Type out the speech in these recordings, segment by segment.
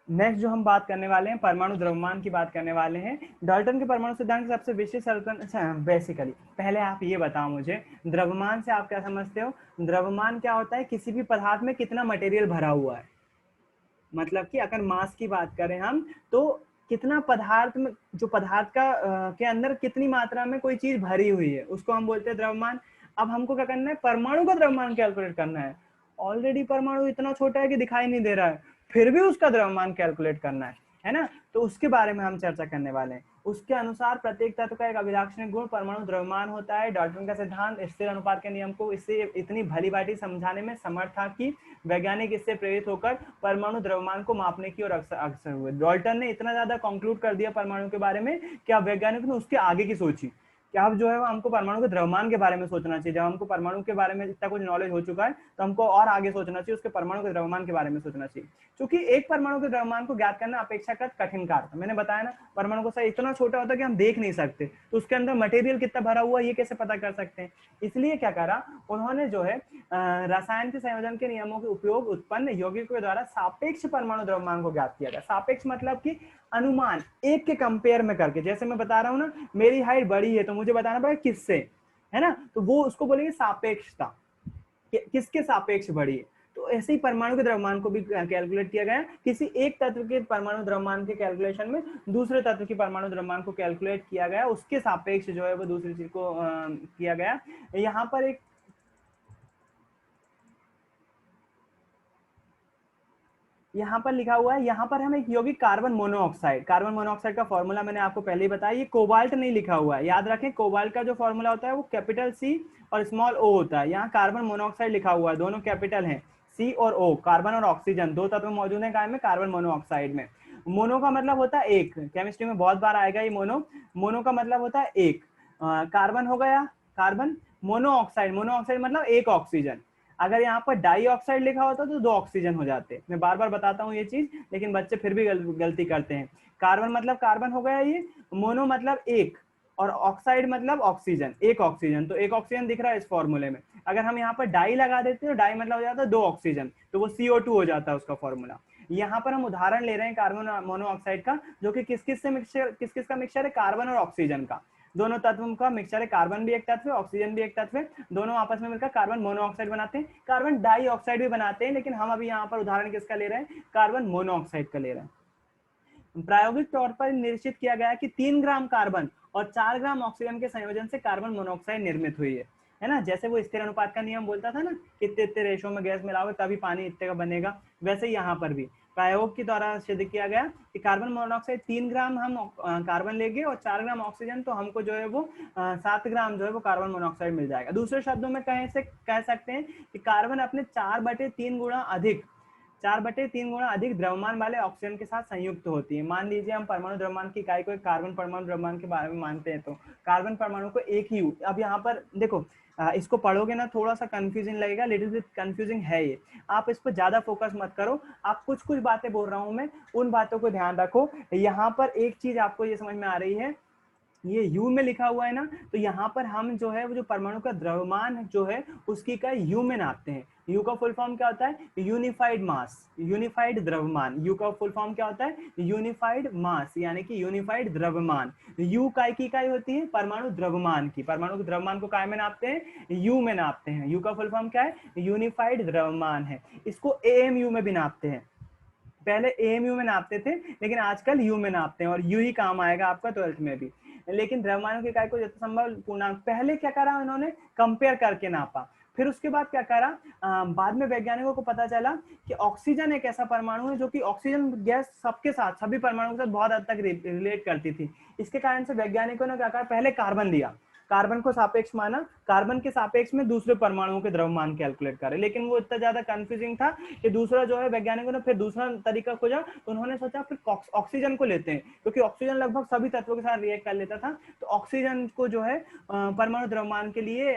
Next जो हम बात करने वाले हैं परमाणु द्रव्यमान की बात करने वाले हैं। डाल्टन के परमाणु सिद्धांत की सबसे विशिष्ट बेसिकली पहले आप ये बताओ मुझे, द्रव्यमान से आप क्या समझते हो? द्रव्यमान क्या होता है? किसी भी पदार्थ में कितना मटेरियल भरा हुआ है। मतलब कि अगर मास की बात करें हम, तो कितना पदार्थ में, जो पदार्थ का के अंदर कितनी मात्रा में कोई चीज भरी हुई है, उसको हम बोलते हैं द्रव्यमान। अब हमको क्या करना है? परमाणु का द्रव्यमान कैलकुलेट करना है। ऑलरेडी परमाणु इतना छोटा है कि दिखाई नहीं दे रहा है, फिर भी उसका द्रव्यमान कैलकुलेट करना है ना? तो उसके बारे में हम चर्चा करने वाले हैं। उसके अनुसार प्रत्येक तत्व का एक अभिलाक्षणिक गुण परमाणु द्रव्यमान होता है। डाल्टन का सिद्धांत स्थिर अनुपात के नियम को इससे इतनी भली भांति समझाने में समर्थ था कि वैज्ञानिक इससे प्रेरित होकर परमाणु द्रव्यमान को मापने की ओर अग्रसर हुए। डाल्टन ने इतना ज्यादा कंक्लूड कर दिया परमाणु के बारे में कि अब वैज्ञानिक ने उसके आगे की सोची कि अब जो है हमको परमाणु के द्रव्यमान के बारे में सोचना चाहिए। जब हमको परमाणु के बारे में इतना कुछ नॉलेज हो चुका है, तो हमको और आगे सोचना चाहिए, उसके परमाणु के द्रव्यमान के बारे में सोचना चाहिए। क्योंकि एक परमाणु के द्रव्यमान को ज्ञात करना अपेक्षाकृत कठिन कार्य था। मैंने बताया ना, परमाणु का इतना छोटा होता है कि हम देख नहीं सकते, तो उसके अंदर मटेरियल कितना भरा हुआ है ये कैसे पता कर सकते हैं? इसलिए क्या करा उन्होंने, जो है रसायन के संयोजन के नियमों के उपयोग उत्पन्न यौगिकों के द्वारा सापेक्ष परमाणु द्रव्यमान को ज्ञात किया गया। सापेक्ष मतलब कि अनुमान, एक के कंपेयर में करके। जैसे मैं बता रहा हूँ ना, मेरी हाइट बड़ी है तो मुझे बताना पड़ेगा किससे, है ना? तो वो उसको बोलेंगे सापेक्षता, किसके सापेक्ष बड़ी है। तो ऐसे ही परमाणु के द्रव्यमान को भी कैलकुलेट किया गया। किसी एक तत्व के परमाणु द्रव्यमान के कैलकुलेशन में दूसरे तत्व के परमाणु द्रव्यमान को कैलकुलेट किया गया, उसके सापेक्ष जो है वो दूसरी चीज को किया गया। यहाँ पर एक यहाँ पर लिखा हुआ है, यहाँ पर हम एक यौगिक कार्बन मोनोऑक्साइड, कार्बन मोनोऑक्साइड का फॉर्मूला मैंने आपको पहले ही बताया। ये कोबाल्ट नहीं लिखा हुआ है, याद रखें कोबाल्ट का जो फॉर्मूला होता है वो कैपिटल सी और स्मॉल ओ होता है। यहाँ कार्बन मोनोऑक्साइड लिखा हुआ है, दोनों कैपिटल हैं, सी और ओ। कार्बन और ऑक्सीजन दो तत्व मौजूद है काय में? कार्बन मोनोऑक्साइड में। मोनो का मतलब होता है एक, केमिस्ट्री में बहुत बार आएगा ये मोनो। मोनो का मतलब होता है एक। कार्बन हो गया, कार्बन मोनोऑक्साइड, मोनोऑक्साइड मतलब एक ऑक्सीजन। अगर यहाँ पर डाई ऑक्साइड लिखा होता तो दो ऑक्सीजन हो जाते। मैं बार बार बताता हूँ ये चीज, लेकिन बच्चे फिर भी गलती करते हैं। कार्बन मतलब कार्बन हो गया ये, मोनो मतलब एक, और ऑक्साइड मतलब ऑक्सीजन, एक ऑक्सीजन। तो एक ऑक्सीजन दिख रहा है इस फॉर्मूले में। अगर हम यहाँ पर डाई लगा देते हैं तो डाई मतलब हो जाता है दो ऑक्सीजन, तो वो CO2 हो जाता है उसका फॉर्मूला। यहाँ पर हम उदाहरण ले रहे हैं कार्बन मोनोऑक्साइड का, जो कि किस किस से मिक्सचर, किस किस का मिक्सचर है? कार्बन और ऑक्सीजन का। दोनों तत्वों का मिक्सचर है, कार्बन भी एक तत्व है, ऑक्सीजन भी एक तत्व है, दोनों आपस में मिलकर कार्बन मोनोऑक्साइड बनाते हैं। कार्बन डाइऑक्साइड भी बनाते हैं, लेकिन हम अभी यहाँ पर उदाहरण किसका ले रहे हैं? कार्बन मोनोऑक्साइड का ले रहे हैं। प्रायोगिक तौर पर निश्चित किया गया कि 3 ग्राम कार्बन और 4 ग्राम ऑक्सीजन के संयोजन से कार्बन मोनोऑक्साइड निर्मित हुई है ना? जैसे वो स्थिर अनुपात का नियम बोलता था ना, इतने इतने रेशो में गैस मिलाओगे तभी पानी इतने का बनेगा, वैसे ही यहाँ पर भी प्रयोग के द्वारा सिद्ध किया गया कि कार्बन मोनोऑक्साइड 3 ग्राम हम कार्बन लेंगे और 4 ग्राम ऑक्सीजन, तो हमको जो है वो 7 ग्राम जो है वो कार्बन मोनोऑक्साइड मिल जाएगा। दूसरे शब्दों में कह सकते हैं कि कार्बन अपने 4/3 गुणा अधिक, 4/3 गुणा अधिक द्रव्यमान वाले ऑक्सीजन के साथ संयुक्त होती है। मान लीजिए हम परमाणु द्रव्यमान की इकाई को एक कार्बन परमाणु द्रव्यमान के बारे में मानते हैं, तो कार्बन परमाणु को एक ही, अब यहाँ पर देखो इसको पढ़ोगे ना थोड़ा सा कंफ्यूजिंग लगेगा, लिटिल बिट कंफ्यूजिंग है ये। आप इस पर ज्यादा फोकस मत करो, आप कुछ कुछ बातें बोल रहा हूं मैं, उन बातों को ध्यान रखो। यहाँ पर एक चीज आपको ये समझ में आ रही है, ये यू में लिखा हुआ है ना, तो यहाँ पर हम जो है वो जो परमाणु का द्रव्यमान जो है उसकी इकाई यू में नापते हैं। यू का फुल फॉर्म क्या होता है? यूनिफाइड मास, यूनिफाइड द्रव्यमान। यू का फुल फॉर्म क्या होता है? यूनिफाइड मास, यानी कि यूनिफाइड द्रव्यमान। यू काय की इकाई होती है? परमाणु द्रव्यमान की। परमाणु के द्रव्यमान को काय में नापते हैं? यू में नापते हैं। यू का फुल फॉर्म क्या है? यूनिफाइड द्रव्यमान है। इसको एएमयू में भी नापते हैं। पहले एएमयू में नापते थे, लेकिन आजकल यू में नापते हैं, और यू ही काम आएगा आपका 12th में भी। लेकिन द्रव्यमानों की इकाई को जितना संभव पूर्णांक, पहले क्या करा उन्होंने? कंपेयर करके नापा। फिर उसके बाद क्या करा, बाद में वैज्ञानिकों को पता चला कि ऑक्सीजन एक ऐसा परमाणु है जो कि ऑक्सीजन गैस सबके साथ, सभी परमाणुओं के साथ बहुत हद तक रिलेट करती थी। इसके कारण से वैज्ञानिकों ने क्या कहा, पहले कार्बन लिया, कार्बन को सापेक्ष माना, कार्बन के सापेक्ष में दूसरे परमाणुओं के द्रव्यमान कैलकुलेट करे। लेकिन वो इतना ज्यादा कंफ्यूजिंग था कि दूसरा जो है वैज्ञानिकों ने फिर दूसरा तरीका खोजा, तो उन्होंने सोचा फिर ऑक्सीजन को लेते हैं, क्योंकि ऑक्सीजन लगभग सभी तत्वों के साथ रिएक्ट कर लेता था। तो ऑक्सीजन को जो है परमाणु द्रव्यमान के लिए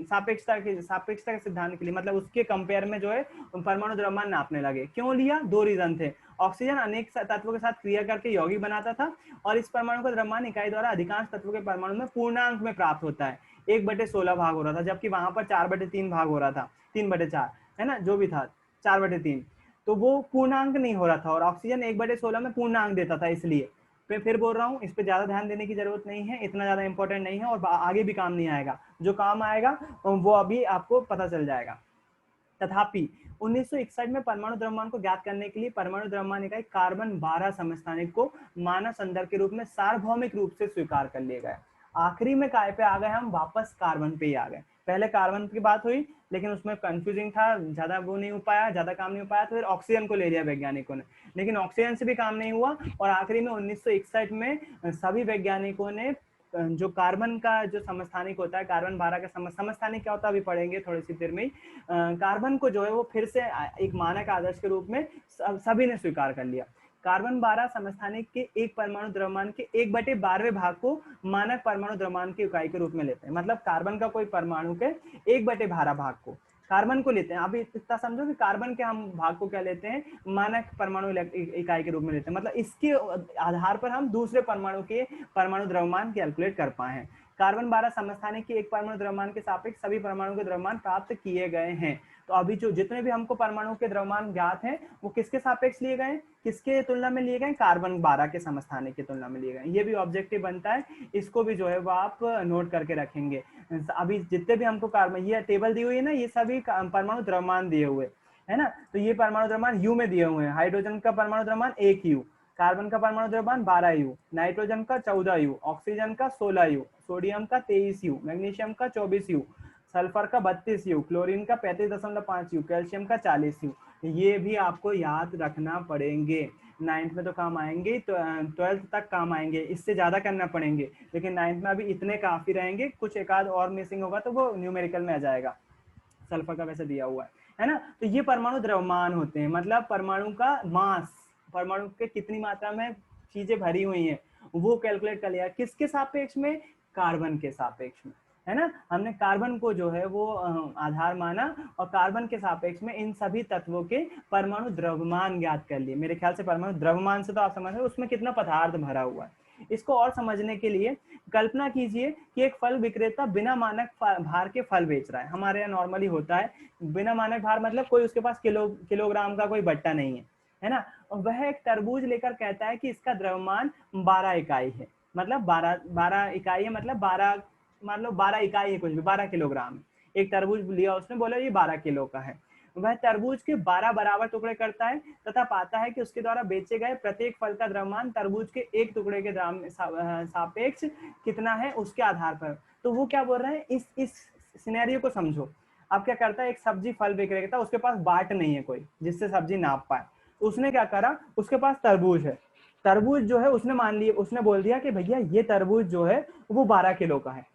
सापेक्षता के सिद्धांत के लिए, मतलब उसके कंपेयर में जो है परमाणु द्रव्यमान नापने लगे। क्यों लिया? दो रीजन थे। ऑक्सीजन अनेक तत्वों के साथ क्रिया करके यौगिक बनाता था, और इस परमाणु का द्रव्यमान इकाई द्वारा अधिकांश तत्वों के परमाणु में पूर्णांक में प्राप्त होता है। 1/16 भाग हो रहा था, जबकि वहां पर 4/3 भाग हो रहा था, 3/4, है ना, जो भी था 4/3। तो वो पूर्णांक नहीं हो रहा था, और ऑक्सीजन 1/16 में पूर्णांक देता था, इसलिए फिर बोल रहा हूँ इस पे ज्यादा ध्यान देने की जरूरत नहीं है, इतना ज्यादा इंपॉर्टेंट नहीं है और आगे भी काम नहीं आएगा। जो काम आएगा वो अभी आपको पता चल जाएगा। तथापि 1961 में परमाणु द्रव्यमान को ज्ञात करने के लिए परमाणु द्रव्यमान इकाई कार्बन 12 समस्थानिक को मानव संदर्भ के रूप में सार्वभौमिक रूप से स्वीकार कर लिए गए। आखिरी में काय पे आ गए हम, वापस कार्बन पे ही आ गए। पहले कार्बन की बात हुई लेकिन उसमें कंफ्यूजिंग था, ज्यादा वो नहीं हो पाया, ज्यादा काम नहीं हो पाया, तो फिर ऑक्सीजन को ले लिया वैज्ञानिकों ने, लेकिन ऑक्सीजन से भी काम नहीं हुआ और आखिरी में 1961 में सभी वैज्ञानिकों ने जो कार्बन का जो समस्थानिक होता है, कार्बन 12 का समस्थानिक क्या होता है अभी पढ़ेंगे थोड़ी सी देर में ही, कार्बन को जो है वो फिर से एक मानक आदर्श के रूप में सभी ने स्वीकार कर लिया। कार्बन 12 समस्थानिक के एक परमाणु द्रव्यमान के 1/12 भाग को मानक परमाणु द्रव्यमान की इकाई के रूप में लेते हैं। मतलब कार्बन का कोई परमाणु के 1/12 भाग को कार्बन को लेते हैं। अभी इतना समझो कि कार्बन के हम भाग को क्या लेते हैं, मानक परमाणु इकाई के रूप में लेते हैं। मतलब इसके आधार पर हम दूसरे परमाणु के परमाणु द्रव्यमान कैलकुलेट कर पाए हैं। कार्बन 12 समस्थानिक के एक परमाणु द्रव्यमान के सापेक्ष सभी परमाणु के द्रव्यमान प्राप्त किए गए हैं। तो अभी जो जितने भी हमको परमाणु के द्रव्यमान ज्ञात हैं वो किसके सापेक्ष लिए गए, किसके तुलना में लिए गए, कार्बन 12 के समस्थानिक की तुलना में लिए गए। ये भी ऑब्जेक्टिव बनता है, इसको भी जो है वो आप नोट करके रखेंगे। अभी जितने भी हमको कार्बन, ये टेबल दी हुई है ना, ये सभी परमाणु द्रव्यमान दिए हुए है ना। तो ये परमाणु द्रव्यमान यू में दिए हुए हैं। हाइड्रोजन का परमाणु द्रव्यमान 1 यू, कार्बन का परमाणु द्रव्यमान 12 यू, नाइट्रोजन का 14 यू, ऑक्सीजन का 16 यू, सोडियम का 23 यू, मैग्नीशियम का 24 यू, सल्फर का 32 यू, क्लोरीन का 35.5 यू, कैल्शियम का 40 यू। ये भी आपको याद रखना पड़ेंगे, 9th में तो काम आएंगे, तो 12th तक काम आएंगे, इससे ज्यादा करना पड़ेंगे, लेकिन 9th में अभी इतने काफी रहेंगे। कुछ एक आध और मिसिंग होगा तो वो न्यूमेरिकल में आ जाएगा, सल्फर का वैसे दिया हुआ है ना। तो ये परमाणु द्रव्यमान होते हैं, मतलब परमाणु का मास, परमाणु के कितनी मात्रा में चीजें भरी हुई हैं वो कैलकुलेट कर लिया। किसके सापेक्ष में, कार्बन के सापेक्ष में, है ना। हमने कार्बन को जो है वो आधार माना और कार्बन के सापेक्ष में इन सभी तत्वों के परमाणु द्रव्यमान ज्ञात कर लिए। मेरे ख्याल से परमाणु द्रव्यमान से तो आप समझ रहे हो उसमें कितना पदार्थ भरा हुआ है। इसको और समझने के लिए कल्पना कीजिए कि एक फल विक्रेता बिना मानक भार के फल बेच रहा है। हमारे यहाँ नॉर्मली होता है बिना मानक भार, मतलब कोई उसके पास किलोग्राम का कोई बट्टा नहीं है ना। वह एक तरबूज लेकर कहता है कि इसका द्रव्यमान 12 इकाई है, मतलब 12 इकाई है, मतलब 12, मान लो 12 इकाई है, कुछ भी 12 किलोग्राम। एक तरबूज लिया उसने, बोला ये 12 किलो का है। वह तरबूज के 12 बराबर टुकड़े करता है तथा पाता है कि उसके द्वारा बेचे गए प्रत्येक फल का द्रव्यमान तरबूज के एक टुकड़े के सापेक्ष कितना है उसके आधार पर। तो वो क्या बोल रहे हैं, इस सिनेरियो को समझो। अब क्या करता है, एक सब्जी फल विक्रेता, उसके पास बाट नहीं है कोई जिससे सब्जी नाप पाए। उसने क्या करा, उसके पास तरबूज है, तरबूज जो है उसने मान लिया, उसने बोल दिया कि भैया ये तरबूज जो है वो 12 किलो का है,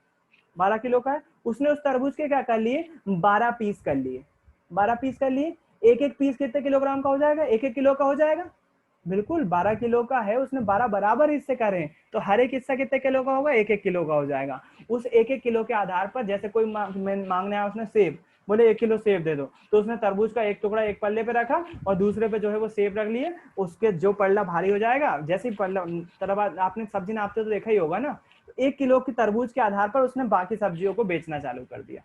12 किलो का है। उसने उस तरबूज के क्या कर लिए, 12 पीस कर लिए, 12 पीस कर लिए। एक एक पीस कितने किलोग्राम का हो जाएगा, 1-1 किलो का हो जाएगा। बिल्कुल 12 किलो का है, उसने 12 बराबर हिस्से करे हैं, तो हर एक हिस्सा कितने किलो का होगा, 1-1 किलो का हो जाएगा। उस 1-1 किलो के आधार पर, जैसे कोई मांगने आया उसने सेब, बोले 1 किलो सेब दे दो, तो उसने तरबूज का एक टुकड़ा एक पल्ले पे रखा और दूसरे पे जो है वो सेब रख लिए। उसके जो पल्ला भारी हो जाएगा, जैसे ही पल्ला तरह आपने सब्जी नापते तो देखा ही होगा ना, 1 किलो की तरबूज के आधार पर उसने बाकी सब्जियों को बेचना चालू कर दिया।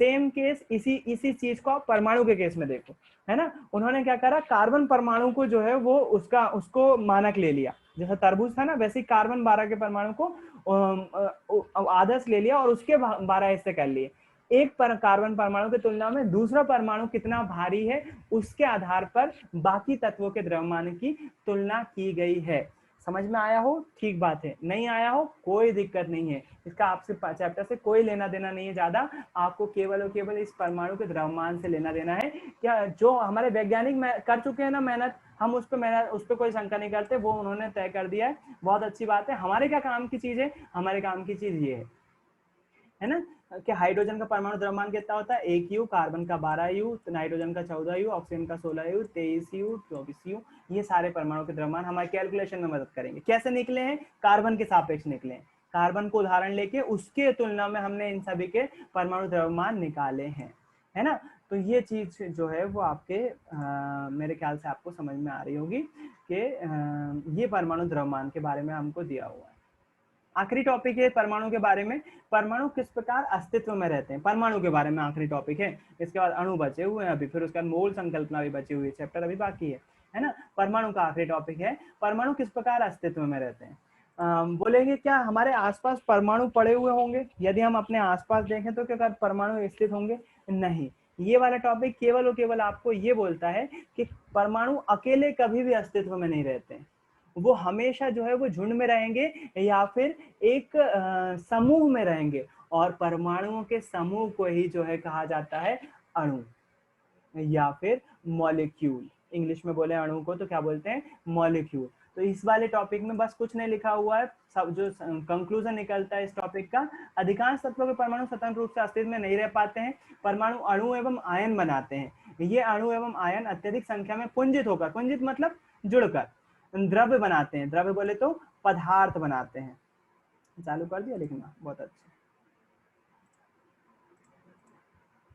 सेम केस इसी चीज को आप परमाणु के केस में देखो, है ना। उन्होंने क्या करा, कार्बन परमाणु को जो है वो उसको मानक ले लिया, जैसा तरबूज था ना वैसे ही कार्बन 12 के परमाणु को आदर्श ले लिया और उसके 12 हिस्से कर लिए। एक कार्बन परमाणु की तुलना में दूसरा परमाणु कितना भारी है उसके आधार पर बाकी तत्वों के द्रव्यमान की तुलना की गई है। समझ में आया हो, ठीक बात है, नहीं आया हो कोई दिक्कत नहीं है, इसका आपसे चैप्टर से कोई लेना देना नहीं है ज्यादा। आपको केवल और केवल इस परमाणु के द्रव्यमान से लेना देना है। क्या जो हमारे वैज्ञानिक कर चुके हैं ना मेहनत, हम उस पर कोई शंका नहीं करते, वो उन्होंने तय कर दिया है, बहुत अच्छी बात है। हमारे क्या काम की चीज है, हमारे काम की चीज ये है ना कि हाइड्रोजन का परमाणु द्रव्यमान कितना होता है, 1 यू, कार्बन का 12 यू, नाइट्रोजन का 14 यू, ऑक्सीजन का 16 यू, 23 यू, 24 यू। ये सारे परमाणु के द्रव्यमान हमारे कैलकुलेशन में मदद करेंगे। कैसे निकले हैं, कार्बन के सापेक्ष निकले हैं। कार्बन को उदाहरण लेके उसके तुलना में हमने इन सभी के परमाणु द्रव्यमान निकाले हैं, है ना। तो ये चीज जो है वो आपके मेरे ख्याल से आपको समझ में आ रही होगी कि ये परमाणु द्रव्यमान के बारे में हमको दिया हुआ है। आखिरी टॉपिक है परमाणु के बारे में, परमाणु किस प्रकार अस्तित्व में रहते हैं, परमाणु के बारे में आखिरी टॉपिक है। इसके बाद अणु बचे हुए हैं अभी, फिर उसके बाद मोल संकल्पना भी बची हुई है, चैप्टर अभी बाकी है ना। परमाणु का आखिरी टॉपिक है परमाणु किस प्रकार अस्तित्व में रहते हैं। बोलेंगे क्या हमारे आसपास परमाणु पड़े हुए होंगे, यदि हम अपने आसपास देखें तो क्या परमाणु स्थित होंगे, नहीं। ये वाला टॉपिक केवल और केवल आपको ये बोलता है कि परमाणु अकेले कभी भी अस्तित्व में नहीं रहते, वो हमेशा जो है वो झुंड में रहेंगे या फिर एक समूह में रहेंगे, और परमाणुओं के समूह को ही जो है कहा जाता है अणु या फिर मॉलिक्यूल। इंग्लिश में बोले अणु को तो क्या बोलते हैं, मॉलिक्यूल। तो इस वाले टॉपिक में बस कुछ नहीं लिखा हुआ है, सब जो कंक्लूजन निकलता है इस टॉपिक का, अधिकांश तत्वों के परमाणु स्वतंत्र रूप से अस्तित्व में नहीं रह पाते हैं, परमाणु अणु एवं आयन बनाते हैं। ये अणु एवं आयन अत्यधिक संख्या में पुंजित होकर, पुंजित मतलब जुड़कर द्रव्य बनाते हैं, द्रव्य बोले तो पदार्थ बनाते हैं। चालू कर दिया लिखना, बहुत अच्छा।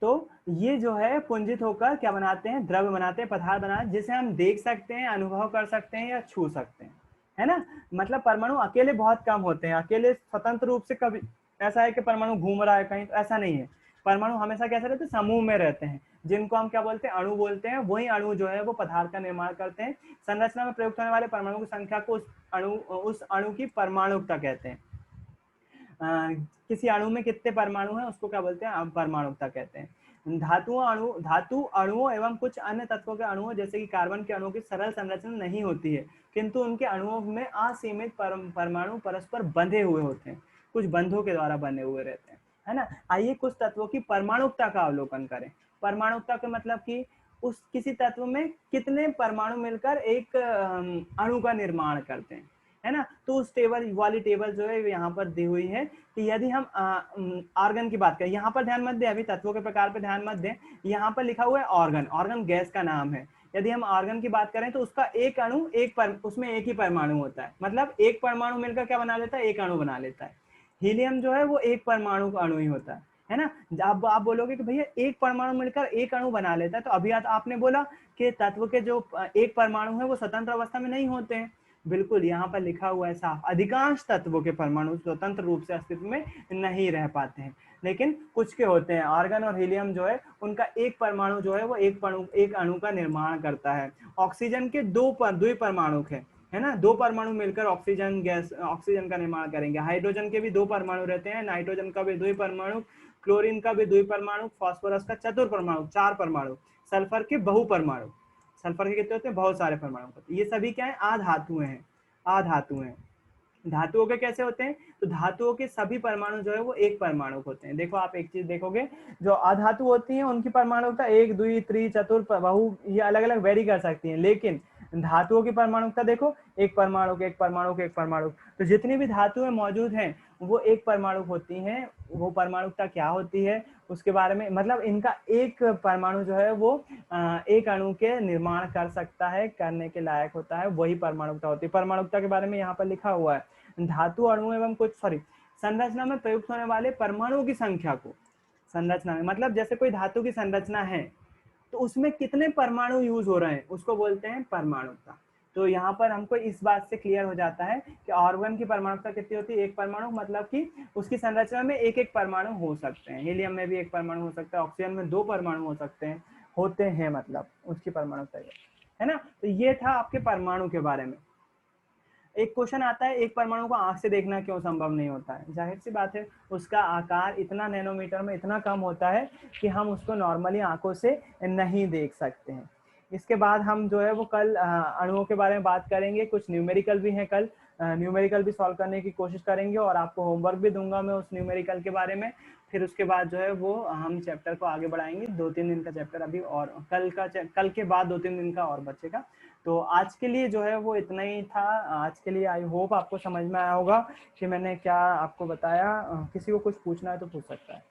तो ये जो है पुंजित होकर क्या बनाते हैं, द्रव्य बनाते हैं, पदार्थ बनाते हैं, जिसे हम देख सकते हैं, अनुभव कर सकते हैं या छू सकते हैं, है ना। मतलब परमाणु अकेले बहुत कम होते हैं, अकेले स्वतंत्र रूप से कभी ऐसा है कि परमाणु घूम रहा है कहीं, तो ऐसा नहीं है। परमाणु हमेशा कैसे रहते हैं, समूह में रहते हैं, जिनको हम क्या बोलते हैं, अणु बोलते हैं। वही अणु जो है वो पदार्थ का निर्माण करते हैं। संरचना में प्रयुक्त होने वाले परमाणु की संख्या को उस अणु की परमाणुकता कहते हैं। किसी अणु में कितने परमाणु हैं उसको क्या बोलते हैं, परमाणुकता कहते हैं। धातु अणुओं एवं कुछ अन्य तत्वों के अणुओं जैसे कि कार्बन के अणुओं की सरल संरचना नहीं होती है, किंतु उनके अणुओं में असीमित परमाणु परस्पर बंधे हुए होते हैं, कुछ बंधों के द्वारा बने हुए रहते हैं, है ना। आइए कुछ तत्वों की परमाणुकता का अवलोकन करें। परमाणुकता का मतलब कि उस किसी तत्व में कितने परमाणु मिलकर एक अणु का निर्माण करते हैं, है ना। तो उस टेबल वाली टेबल जो है यहाँ पर दी हुई है कि यदि हम ऑर्गन की बात करें, यहाँ पर ध्यान मत दें, अभी तत्वों के प्रकार पर ध्यान मत दें, यहाँ पर लिखा हुआ है ऑर्गन, ऑर्गन गैस का नाम है। यदि हम ऑर्गन की बात करें तो उसका एक अणु उसमें एक ही परमाणु होता है, मतलब एक परमाणु मिलकर क्या बना लेता है, एक अणु बना लेता है। हीलियम जो है वो एक परमाणु का अणु ही होता है ना। अब आप बोलोगे कि भैया एक परमाणु मिलकर एक अणु बना लेता है, तो अभी आपने बोला कि तत्व के जो एक परमाणु है वो स्वतंत्र अवस्था में नहीं होते हैं। बिल्कुल, यहाँ पर लिखा हुआ है साफ, अधिकांश तत्वों के परमाणु स्वतंत्र रूप से अस्तित्व में नहीं रह पाते हैं, लेकिन कुछ के होते हैं। आर्गन और हीलियम जो है उनका एक परमाणु जो है वो एक अणु का निर्माण करता है। ऑक्सीजन के दो परमाणु है ना, दो परमाणु मिलकर ऑक्सीजन गैस, ऑक्सीजन का निर्माण करेंगे। हाइड्रोजन के भी दो परमाणु रहते हैं, नाइट्रोजन का भी दो परमाणु, क्लोरीन का भी दो परमाणु, फास्फोरस का चतुर परमाणु, चार परमाणु, सल्फर के बहु परमाणु। सल्फर के कितने होते हैं, बहुत सारे परमाणु होते हैं। ये सभी क्या है, अधातुएं हैं, अधातुएं। धातुओं के कैसे होते हैं, तो धातुओं के सभी परमाणु जो है वो एक परमाणु होते हैं। देखो आप एक चीज देखोगे, जो अधातु होती हैं उनकी परमाणुकता एक, द्वि, त्रि, चतुर, बहु, ये अलग अलग वेरी कर सकती हैं, लेकिन धातुओं की परमाणुकता देखो, एक परमाणु के एक परमाणु के एक परमाणु। तो जितनी भी धातुएं मौजूद हैं वो एक परमाणु होती हैं। वो परमाणुकता क्या होती है उसके बारे में, मतलब इनका एक परमाणु जो है वो एक अणु के निर्माण कर सकता है, करने के लायक होता है, वही परमाणुकता होती है। परमाणुकता के बारे में यहाँ पर लिखा हुआ है, धातु अणु एवं कुछ संरचना में प्रयुक्त होने वाले परमाणुओं की संख्या को, संरचना में मतलब जैसे कोई धातु की संरचना है तो उसमें कितने परमाणु यूज हो रहे हैं उसको बोलते हैं परमाणुकता। तो यहाँ पर हमको इस बात से क्लियर हो जाता है कि ऑर्गन की परमाणुकता कितनी होती है, एक परमाणु, मतलब कि उसकी संरचना में एक एक परमाणु हो सकते हैं। हीलियम में भी एक परमाणु हो सकता है, ऑक्सीजन में दो परमाणु हो सकते हैं, होते हैं, मतलब उसकी परमाणुकता है ना। तो ये था आपके परमाणु के बारे में। एक क्वेश्चन आता है, एक परमाणु को आंख से देखना क्यों संभव नहीं होता है। जाहिर सी बात है, उसका आकार इतना नैनोमीटर में इतना कम होता है कि हम उसको नॉर्मली आंखों से नहीं देख सकते हैं। इसके बाद हम जो है वो कल अणुओं के बारे में बात करेंगे, कुछ न्यूमेरिकल भी है, कल न्यूमेरिकल भी सॉल्व करने की कोशिश करेंगे और आपको होमवर्क भी दूंगा मैं उस न्यूमेरिकल के बारे में। फिर उसके बाद जो है वो हम चैप्टर को आगे बढ़ाएंगे, 2-3 दिन का चैप्टर अभी, और कल के बाद 2-3 दिन का और बचेगा। तो आज के लिए जो है वो इतना ही था। आज के लिए आई होप आपको समझ में आया होगा कि मैंने क्या आपको बताया। किसी को कुछ पूछना है तो पूछ सकता है।